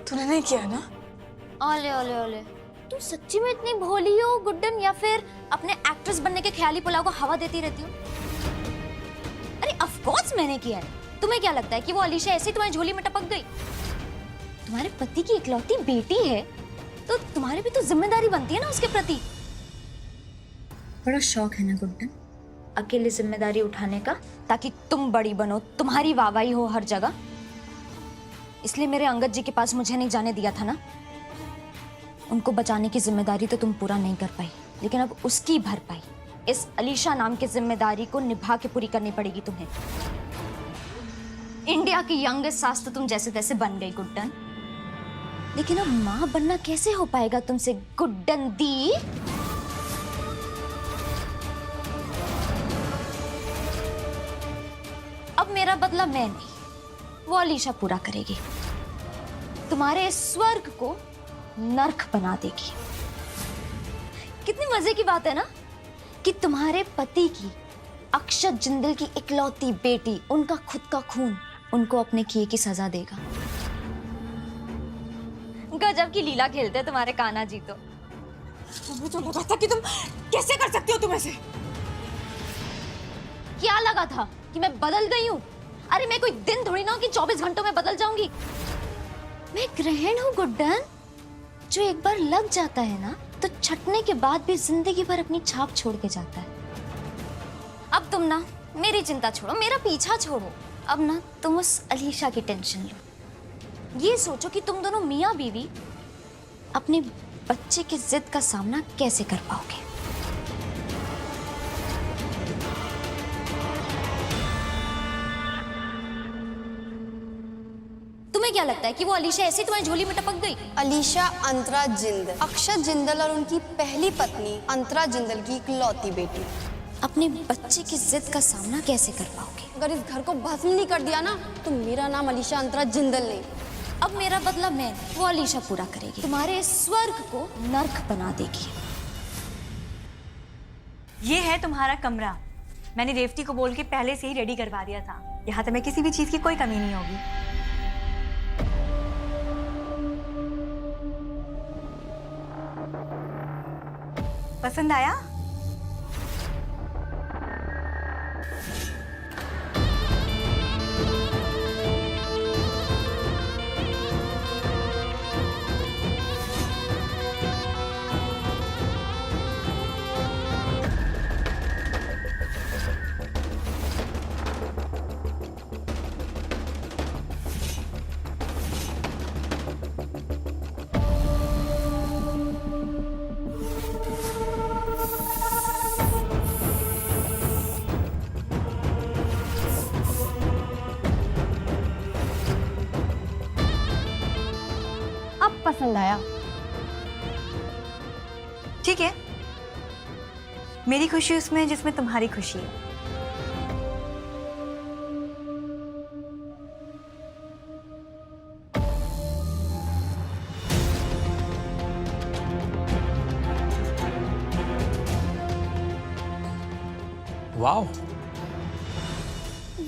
तूने नहीं किया ना? ओले ओले ओले, तुम सच्ची में इतनी भोली हो गुड्डन, या फिर अपने एक्ट्रेस बनने के ख्याली पुलाव को हवा देती रहती हो? अरे ऑफ कोर्स मैंने किया है। तुम्हें क्या लगता है कि वो अलीशा ऐसे ही तुम्हारी झोली में टपक गई? तुम्हारे पति की इकलौती बेटी है तो तुम्हारी भी तो जिम्मेदारी बनती है ना उसके प्रति। बड़ा शौक है ना गुड्डन अकेले जिम्मेदारी उठाने का, ताकि तुम बड़ी बनो, तुम्हारी वाहवाही हो हर जगह। इसलिए मेरे अंगद जी के पास मुझे नहीं जाने दिया था ना। उनको बचाने की जिम्मेदारी तो तुम पूरा नहीं कर पाई, लेकिन अब उसकी भरपाई इस अलीशा नाम की जिम्मेदारी को निभा के पूरी करनी पड़ेगी तुम्हें। इंडिया की यंगेस्ट सास तो तुम जैसे तैसे बन गई गुड्डन, लेकिन अब मां बनना कैसे हो पाएगा तुमसे गुड्डन दी? अब मेरा बदला मैं नहीं, वो अलीशा पूरा करेगी। तुम्हारे स्वर्ग को नर्क बना देगी। कितनी मजे की बात है ना कि तुम्हारे पति की अक्षत जिंदल की इकलौती बेटी, उनका खुद का खून उनको अपने किए की सजा देगा। गजब की लीला खेलते हैं तुम्हारे कान्हा जी तो। मुझे तो लगा था कि तुम कैसे कर सकती हो, तुम ऐसे। क्या लगा था कि मैं बदल गई हूँ? अरे मैं कोई दिन थोड़ी ना हूं कि 24 घंटों में बदल जाऊंगी। मैं ग्रहण हूँ गुड्डन, जो एक बार लग जाता है ना तो छटने के बाद भी जिंदगी भर अपनी छाप छोड़ के जाता है। अब तुम ना मेरी चिंता छोड़ो, मेरा पीछा छोड़ो। अब ना तुम उस अलीशा की टेंशन लो। ये सोचो कि तुम दोनों मियाँ बीवी अपने बच्चे की जिद का सामना कैसे कर पाओगे। तुम्हें क्या लगता है कि वो अलीशा ऐसे ही तुम्हारी झोली में टपक गई? अलीशा अंतरा जिंदल, अक्षत जिंदल और उनकी पहली पत्नी अंतरा जिंदल की इकलौती बेटी। अपने बच्चे की जिद का सामना कैसे कर पाओगे? अगर इस घर को भस्म नहीं कर दिया ना तो मेरा नाम अलीशा अंतरा जिंदल नहीं। अब मेरा बदला मैं, वो अलीशा पूरा करेगी। तुम्हारे स्वर्ग को नर्क बना देगी। ये है तुम्हारा कमरा। मैंने रेवती को बोल के पहले से ही रेडी करवा दिया था। यहाँ तुम्हें किसी भी चीज की कोई कमी नहीं होगी। पसंद आया? पसंद आया? ठीक है, मेरी खुशी उसमें है जिसमें तुम्हारी खुशी है। वाह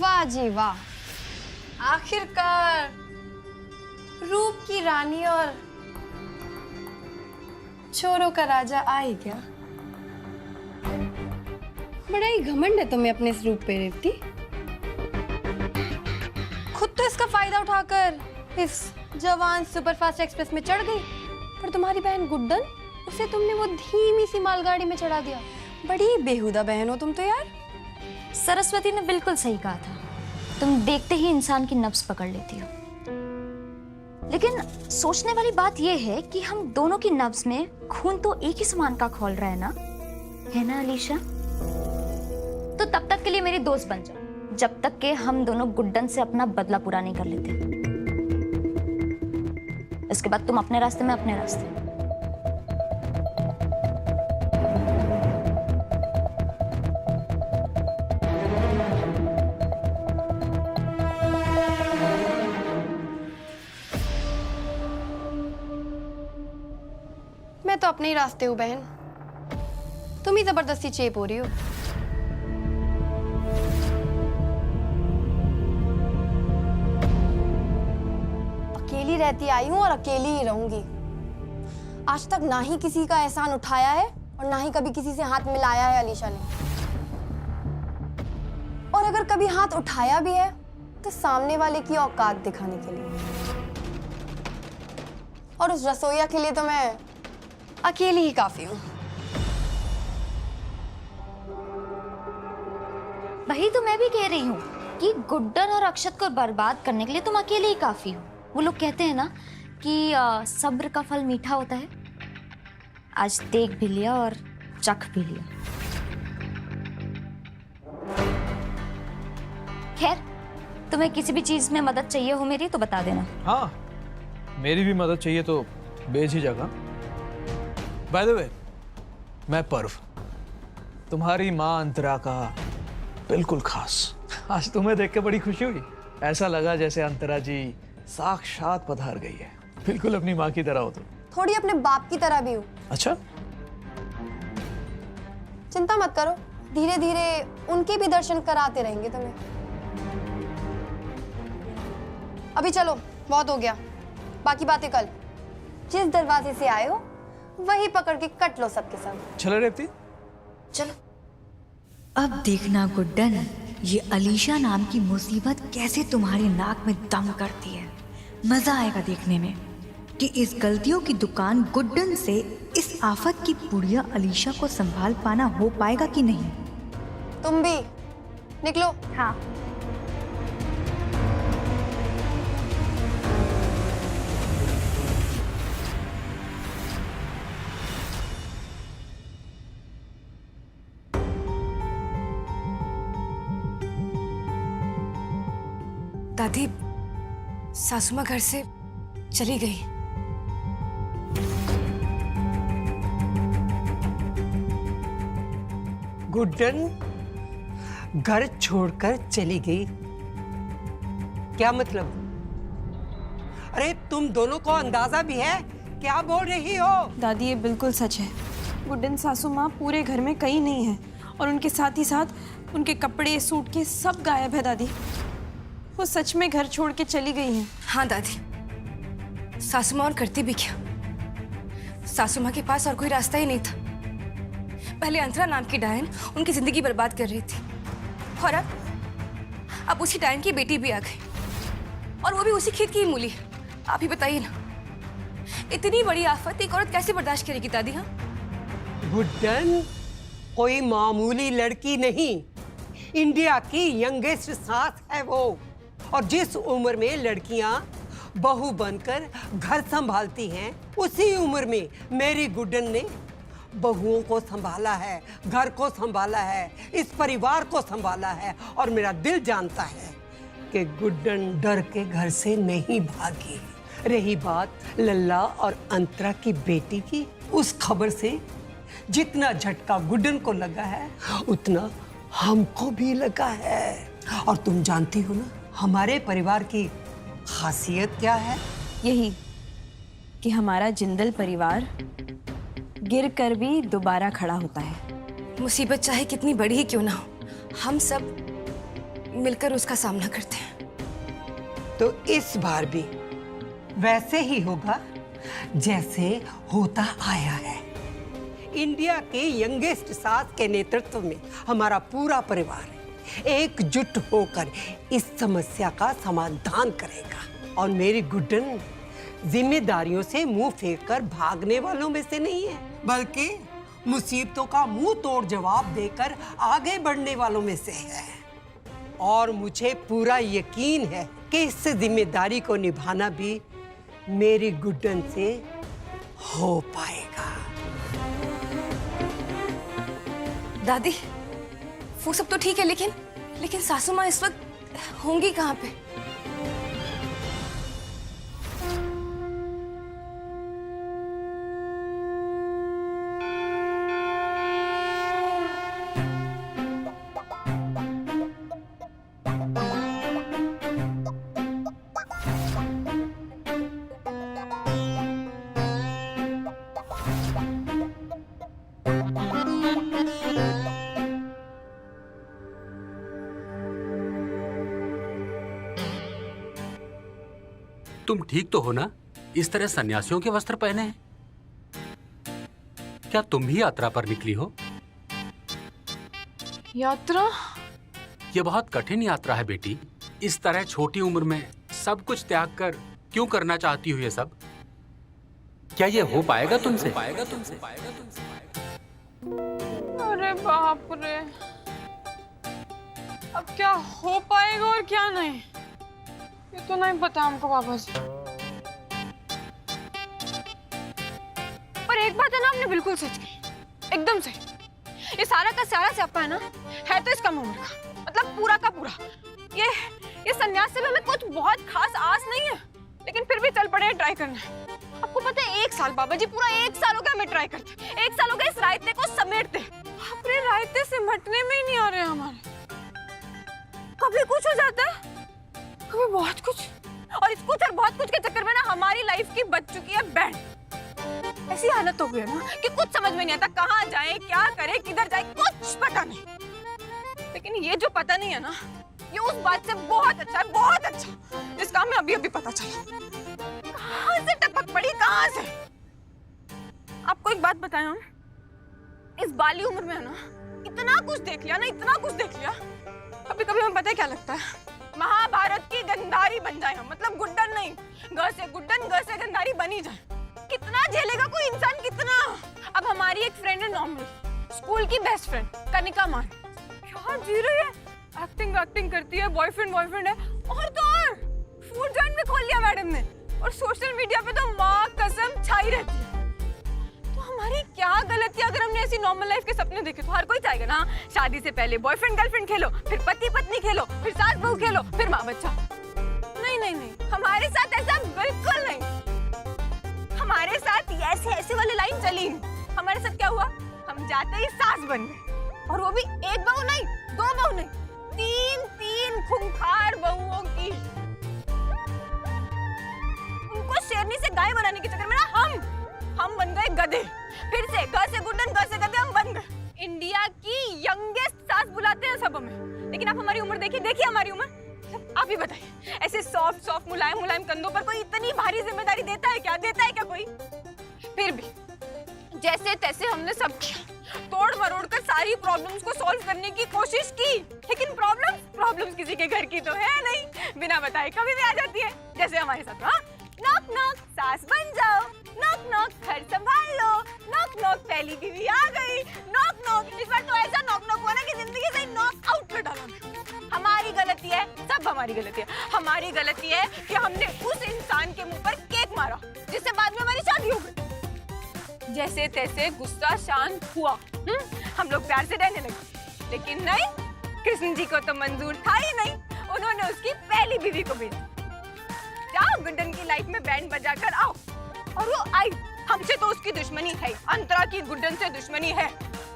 वाह जी वाह, आखिरकार रूप की रानी और चोरों का राजा आ ही गया। बड़ा ही घमंड है तुम्हें अपने इस रूप पे रेवती। खुद तो इसका फायदा उठाकर इस जवान सुपरफास्ट एक्सप्रेस में चढ़ गई, पर तुम्हारी बहन गुड्डन, उसे तुमने वो धीमी सी मालगाड़ी में चढ़ा दिया। बड़ी बेहुदा बहन हो तुम तो यार। सरस्वती ने बिल्कुल सही कहा था, तुम देखते ही इंसान की नब्ज पकड़ लेती हो। लेकिन सोचने वाली बात यह है कि हम दोनों की नब्ज में खून तो एक ही समान का खौल रहा है ना अलीशा? तो तब तक के लिए मेरी दोस्त बन जाओ, जब तक के हम दोनों गुड्डन से अपना बदला पूरा नहीं कर लेते। इसके बाद तुम अपने रास्ते में अपने रास्ते। मैं तो अपने ही रास्ते हूँ बहन, तुम ही जबरदस्ती चेप हो रही हो। अकेली अकेली रहती आई हूँ और अकेली ही रहूंगी। आज तक ना ही किसी का एहसान उठाया है और ना ही कभी किसी से हाथ मिलाया है अलीशा ने। और अगर कभी हाथ उठाया भी है तो सामने वाले की औकात दिखाने के लिए, और उस रसोइया के लिए तो मैं अकेली ही काफी हूँ। वही तो मैं भी कह रही हूँ कि गुड्डन और अक्षत को बर्बाद करने के लिए तुम अकेले ही काफी हो। वो लोग कहते हैं ना कि सब्र का फल मीठा होता है। आज देख भी लिया और चख भी लिया। खैर, तुम्हें किसी भी चीज में मदद चाहिए हो मेरी तो बता देना। हाँ, मेरी भी मदद चाहिए तो बेझिझक। बाय द वे, मैं पर्व, तुम्हारी माँ अंतरा का बिल्कुल खास। आज तुम्हें देख के बड़ी खुशी हुई। ऐसा लगा जैसे अंतरा जी साक्षात पधार गई है। बिल्कुल अपनी माँ की तरह हो तुम। थोड़ी अपने बाप की तरह भी हूँ। अच्छा, चिंता मत करो, धीरे धीरे उनके भी दर्शन कराते रहेंगे तुम्हें। अभी चलो, बहुत हो गया, बाकी बातें कल। जिस दरवाजे से आए हो वही पकड़ के कट लो सबके सब। चलो रेवती, चलो। अब देखना गुड्डन, ये अलीशा नाम की मुसीबत कैसे तुम्हारे नाक में दम करती है। मजा आएगा देखने में कि इस गलतियों की दुकान गुड्डन से इस आफत की बुढ़िया अलीशा को संभाल पाना हो पाएगा कि नहीं। तुम भी निकलो। हाँ। दादी, सासू माँ घर से चली गई। गुड्डन घर छोड़कर चली गई, क्या मतलब? अरे तुम दोनों को अंदाजा भी है क्या बोल रही हो? दादी, ये बिल्कुल सच है। गुड्डन सासू माँ पूरे घर में कहीं नहीं है और उनके साथ ही साथ उनके कपड़े, सूटकेस सब गायब है। दादी, वो सच में घर छोड़ के चली गई हैं। हाँ दादी, सासू माँ और करती भी क्या? सासू माँ के पास और कोई रास्ता ही नहीं था। पहले अंतरा नाम की डायन उनकी जिंदगी बर्बाद कर रही थी और अब उसी डायन की बेटी भी आ गई और वो भी उसी खेत की ही मूली। आप ही बताइए ना, इतनी बड़ी आफत एक औरत कैसे बर्दाश्त करेगी दादी? हाँ गुड्डन कोई मामूली लड़की नहीं, इंडिया की यंगेस्ट सास है वो। और जिस उम्र में लड़कियां बहू बनकर घर संभालती हैं, उसी उम्र में मेरी गुड्डन ने बहुओं को संभाला है, घर को संभाला है, इस परिवार को संभाला है। और मेरा दिल जानता है कि गुड्डन डर के घर से नहीं भागी। रही बात लल्ला और अंतरा की बेटी की, उस खबर से जितना झटका गुड्डन को लगा है उतना हमको भी लगा है। और तुम जानती हो ना हमारे परिवार की खासियत क्या है? यही कि हमारा जिंदल परिवार गिर कर भी दोबारा खड़ा होता है। मुसीबत चाहे कितनी बड़ी ही क्यों ना हो, हम सब मिलकर उसका सामना करते हैं। तो इस बार भी वैसे ही होगा जैसे होता आया है। इंडिया के यंगेस्ट सास के नेतृत्व में हमारा पूरा परिवार एकजुट होकर इस समस्या का समाधान करेगा। और मेरी गुड्डन जिम्मेदारियों से मुंह फेंक कर भागने वालों में से नहीं है, बल्कि मुसीबतों का मुंह तोड़ जवाब देकर आगे बढ़ने वालों में से है। और मुझे पूरा यकीन है कि इस जिम्मेदारी को निभाना भी मेरी गुड्डन से हो पाएगा। दादी, वो सब तो ठीक है, लेकिन सासू माँ इस वक्त होंगी कहाँ पे? तुम ठीक तो हो ना? इस तरह सन्यासियों के वस्त्र पहने हैं। क्या तुम भी यात्रा पर निकली हो? यात्रा? ये बहुत कठिन यात्रा है बेटी। इस तरह छोटी उम्र में सब कुछ त्याग कर क्यों करना चाहती हो ये सब? क्या ये हो पाएगा तुमसे? अरे बाप रे, अब क्या हो पाएगा और क्या नहीं, ये तो नहीं पता हमको पापा जी। पर एक बात है ना, आपने बिल्कुल सच कही, एकदम सही। ये सारा का सारा स्यापा है ना, है तो इसका उम्र का, मतलब पूरा का पूरा। ये सन्यास से भी हमें कुछ बहुत खास आस नहीं है, लेकिन फिर भी चल पड़े ट्राई करने। आपको पता है 1 साल बाबा जी, पूरा 1 साल हो गया हमें ट्राई करते, 1 साल हो गया इस रायते को समेटते। अपने रायते से मटने में ही नहीं आ रहे हमारे। कभी कुछ हो जाता है, कभी बहुत कुछ, और इस कुछ और बहुत कुछ के चक्कर में ना हमारी लाइफ की बच चुकी है बैंड। ऐसी हालत हो गई है ना कि कुछ समझ में नहीं आता, कहाँ जाए, क्या करे, किधर जाए, कुछ पता नहीं। लेकिन ये जो पता नहीं है ना, ये उस बात से बहुत अच्छा है, बहुत अच्छा, जिसका हमें अभी अभी पता चला। कहाँ से टपक पड़ी, कहाँ से? आपको एक बात बताएं हम, इस बाली उम्र में है ना, इतना कुछ देख लिया ना, इतना कुछ देख लिया। कभी कभी हमें पता है क्या लगता है, महाभारत की गंधारी बन जाए हम, मतलब गुड्डन नहीं, ग से गुड्डन, ग से गंधारी बनी जाए। कितना झेलेगा कोई इंसान, कितना? अब हमारी एक फ्रेंड है नॉर्मल, स्कूल की बेस्ट फ्रेंड कनिका मान, क्या जी रही है, एक्टिंग करती है, बॉयफ्रेंड है, और तो और फूड जॉइंट में खोल लिया मैडम ने, और सोशल मीडिया पे तो माँ कसम छाई रहती है। तो हमारी क्या गलती है? अगर हमने ऐसी नॉर्मल लाइफ के सपने देखे तो हर कोई चाहेगा ना, शादी से पहले बॉयफ्रेंड गर्लफ्रेंड खेलो, फिर पति पत्नी खेलो, फिर सास बहू खेलो, फिर माँ बच्चा। नहीं, हमारे साथ ऐसा बिल्कुल नहीं। हमारे साथ ऐसे वाले लाइन चली नहीं। हमारे साथ क्या हुआ, हम जाते ही सास बन गए, और वो भी 1 बहू नहीं, 2 बहू नहीं, 3 खूंखार बहुओं की। उनको शेरनी से गाय बनाने के चक्कर में ना हम बन गए गधे। फिर से घर से गुड्डन, घर से गधे हम बन गए। इंडिया की यंगेस्ट सास बुलाते हैं सब हमें, लेकिन आप हमारी उम्र देखिए हमारी उम्र। आप ही बताइए, ऐसे सॉफ्ट मुलायम कंधों पर कोई इतनी भारी जिम्मेदारी देता है क्या कोई? फिर भी जैसे तैसे हमने सब किया, तोड़ मरोड़ कर सारी प्रॉब्लम्स को सॉल्व करने की कोशिश की, लेकिन प्रॉब्लम्स किसी के घर की तो है नहीं, बिना बताए कभी भी आ जाती है, जैसे हमारे साथ। हाँ, नॉक नॉक सास बन जाओ, नॉक नॉक घर संभाल लो, नॉक नॉक पहली बीवी आ गई, नॉक इस बार तो ऐसा नॉक हुआ ना कि जिंदगी से नॉक आउट कर डाला। हमारी गलती है, सब हमारी गलती है। हमारी गलती है कि हमने उस इंसान के मुंह पर केक मारा जिससे बाद में हमारी शादी हो गई। जैसे तैसे गुस्सा शांत हुआ, हम लोग प्यार से रहने लगे, लेकिन नहीं, कृष्ण जी को तो मंजूर था ही नहीं। उन्होंने उसकी पहली बीवी को भेजा, जाओ गुड्डन की लाइफ में बैंड बजा कर आओ, और वो आई। हमसे तो उसकी दुश्मनी है, अंतरा की गुड्डन से दुश्मनी है।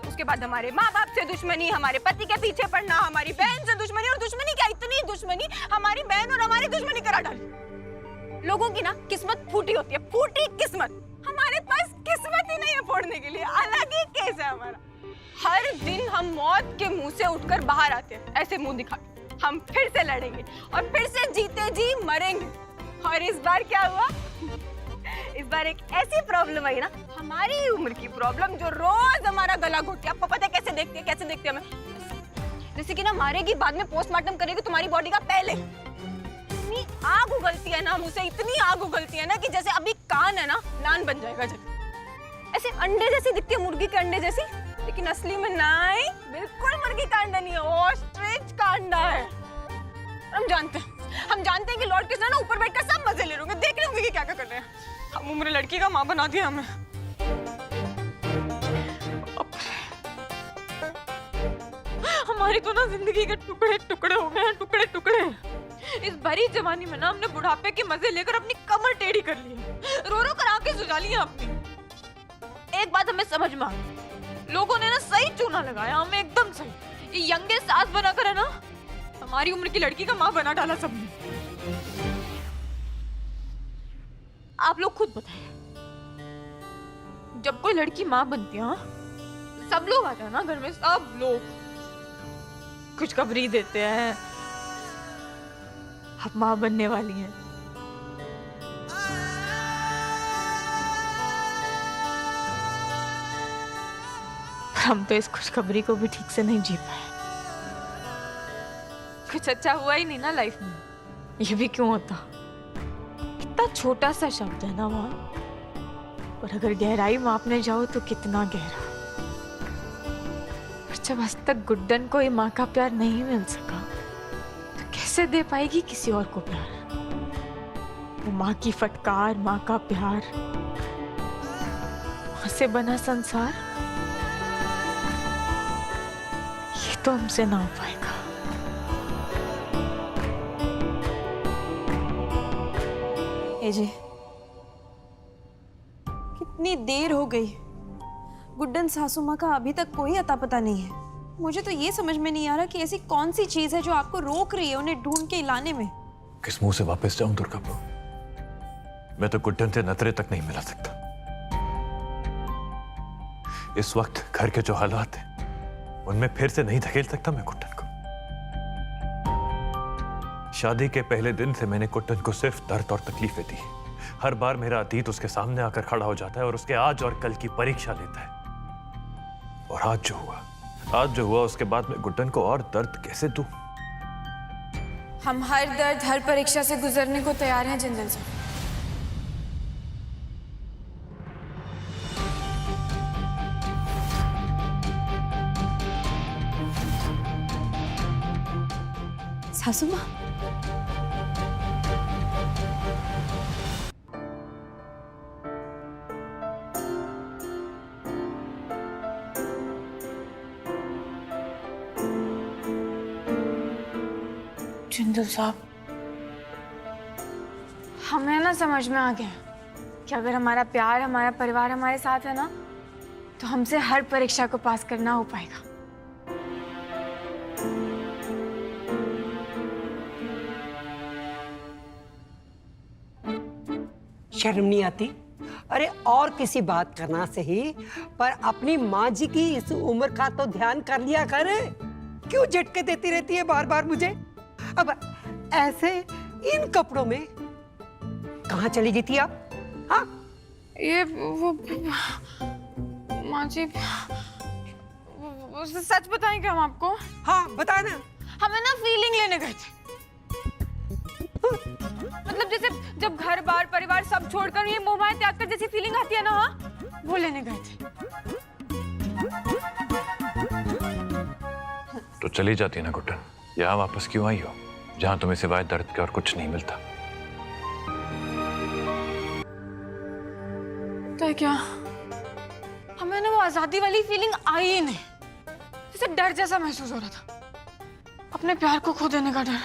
उसके बाद हमारे माँ बाप से दुश्मनी, हमारे पति के पीछे पड़ना, हमारी बहन से दुश्मनी, और दुश्मनी क्या, इतनी दुश्मनी हमारी बहन और हमारी दुश्मनी करा डाली। लोगों की ना किस्मत फूटी होती है, फूटी किस्मत। हमारे पास किस्मत ही नहीं है फोड़ने के लिए, अलग ही केस है हमारा। हर दिन हम मौत के मुंह से उठकर बाहर आते हैं, ऐसे मुंह दिखा, हम फिर से लड़ेंगे और फिर से जीते जी मरेंगे। और इस बार क्या हुआ, इस बार एक ऐसी प्रॉब्लम आई ना, हमारी उम्र की प्रॉब्लम, जो रोज हमारा गला घोटती है। आपको पता है कैसे देखते हैं हमें? जैसे कि ना मारेगी, बाद में पोस्टमार्टम करेगी तुम्हारी बॉडी का पहले। इतनी आग उगलती है ना मुझसे, इतनी आग उगलती है ना कि जैसे अभी कान है ना, नान बन जाएगा। जब ऐसे अंडे जैसी दिखती है, मुर्गी के अंडे जैसी, लेकिन असली में नहीं, बिल्कुल मुर्गी का अंडा नहीं है, ऑस्ट्रिच का अंडा है। हम जानते हैं कि लॉर्ड कृष्ण ना ऊपर बैठकर सब मजे ले रहे होंगे, देख रहे होंगे कि क्या कर रहे हैं। हम उम्र लड़की का माँ बना दिया हमें। हमारी तो ना जिंदगी के टुकड़े हो गए हैं, टुकड़े। इस भरी जवानी में ना हमने बुढ़ापे के मजे लेकर अपनी कमर टेढ़ी कर ली है, रो कर आंखें सुजा ली हैं अपनी। एक बात हमें समझ में आ गई, लोगों ने ना सही चूना लगाया हमें, एकदम सही। ये यंगेस्ट सास बनाकर है ना, हमारी उम्र की लड़की का माँ बना डाला सबने। आप लोग खुद बताइए, जब कोई लड़की माँ बनती है, सब लोग आते हैं ना घर में, सब लोग खुशखबरी देते हैं, आप माँ बनने वाली हैं। हम तो इस खुशखबरी को भी ठीक से नहीं जी पाए। कुछ अच्छा हुआ ही नहीं ना लाइफ में। ये भी क्यों होता? कितना छोटा सा शब्द है ना माँ, और अगर गहराई मापने जाओ तो कितना गहरा। और जब आज तक गुड्डन को ये माँ का प्यार नहीं मिल सका, तो कैसे दे पाएगी किसी और को प्यार? वो माँ की फटकार, माँ का प्यार, माँ से बना संसार, ये तो हमसे ना हो पाएगा। एजे, कितनी देर हो गई, गुड्डन सासू माँ का अभी तक कोई अता पता नहीं है। मुझे तो ये समझ में नहीं आ रहा कि ऐसी कौन सी चीज है जो आपको रोक रही है उन्हें ढूंढ के लाने में। किस मुंह से वापस जाऊं दुर्गापुर? मैं तो गुड्डन से नजरें तक नहीं मिला सकता। इस वक्त घर के जो हालात हैं उनमें फिर से नहीं धकेल सकता मैं गुड्डन को। शादी के पहले दिन से मैंने गुड्डन को सिर्फ दर्द और तकलीफें दी। हर बार मेरा अतीत उसके सामने आकर खड़ा हो जाता है और उसके आज और कल की परीक्षा लेता है। और आज जो हुआ उसके बाद मैं गुड्डन को और दर्द कैसे दूं? हम हर दर्द, हर परीक्षा से गुजरने को तैयार हैं जिंदल साहब। सासू माँ, जिंदल साहब, हमें ना समझ में आ गया कि अगर हमारा प्यार, हमारा परिवार हमारे साथ है ना, तो हमसे हर परीक्षा को पास करना हो पाएगा। शर्म नहीं आती? अरे और किसी बात करना सही, पर अपनी माँ जी की इस उम्र का तो ध्यान कर लिया कर। क्यों झटके देती रहती है बार बार मुझे? अब ऐसे इन कपड़ों में कहाँ चली गई थी आप? हाँ, ये वो माँ जी, सच बताएं हम आपको? हाँ बता ना। हमें ना फीलिंग लेने गए थे। मतलब जैसे जब घर बार परिवार सब छोड़कर ये मोह माया त्याग कर जैसी फीलिंग आती है ना, हाँ, वो लेने गए थे। तो चली जाती ना गुड्डन, यहाँ वापस क्यों आई हो जहां तुम्हें सिवाय दर्द के और कुछ नहीं मिलता? तो क्या हमें ना वो आजादी वाली फीलिंग आई ही नहीं, जैसे डर जैसा महसूस हो रहा था। अपने प्यार को खो देने का डर,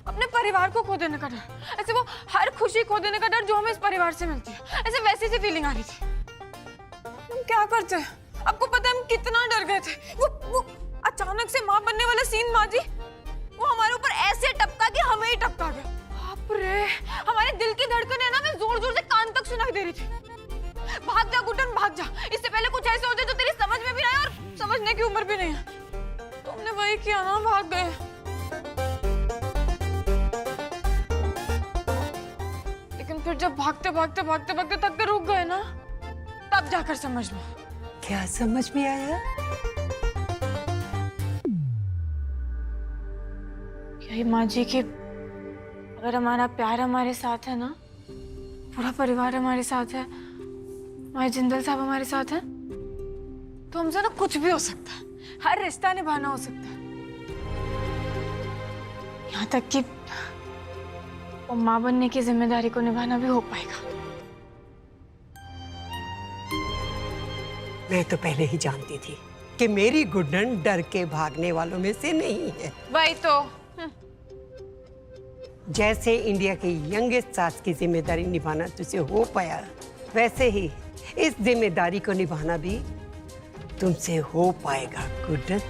अपने परिवार को खो देने का डर, ऐसे वो हर खुशी खो देने का डर जो हमें इस परिवार से मिलती है, ऐसे वैसी सी फीलिंग आ रही थी। हम क्या करते? आपको पता है हम कितना डर गए थे। वो अचानक से माँ बनने वाला सीन, माँ जी, वो हमारे ऊपर ऐसे टपका कि हमें ही टपका गया। बाप रे, हमारे दिल की धड़कन है ना, मैं जोर जोर से कान तक सुनाई दे रही थी। भाग जा गुड्डन, भाग जा, इससे पहले कुछ ऐसे हो जाए जो तेरी समझ में भी नहीं आए और समझने की उम्र भी नहीं है। तुमने वही किया ना, भाग गए। लेकिन फिर जब भागते भागते भागते भागते थक के रुक गए ना, तब जाकर समझ में। क्या समझ में आया? यही माँ जी कि अगर हमारा प्यार हमारे साथ है ना, पूरा परिवार हमारे साथ है, हमारे जिंदल साहब हमारे साथ है, तो हमसे ना कुछ भी हो सकता है, हर रिश्ता निभाना हो सकता है। यहाँ तक कि वो माँ बनने की जिम्मेदारी को निभाना भी हो पाएगा। मैं तो पहले ही जानती थी कि मेरी गुड्डन डर के भागने वालों में से नहीं है। वही तो। जैसे इंडिया की यंगेस्ट सास की जिम्मेदारी निभाना तुझसे हो पाया, वैसे ही इस जिम्मेदारी को निभाना भी तुमसे हो पाएगा गुड्डन।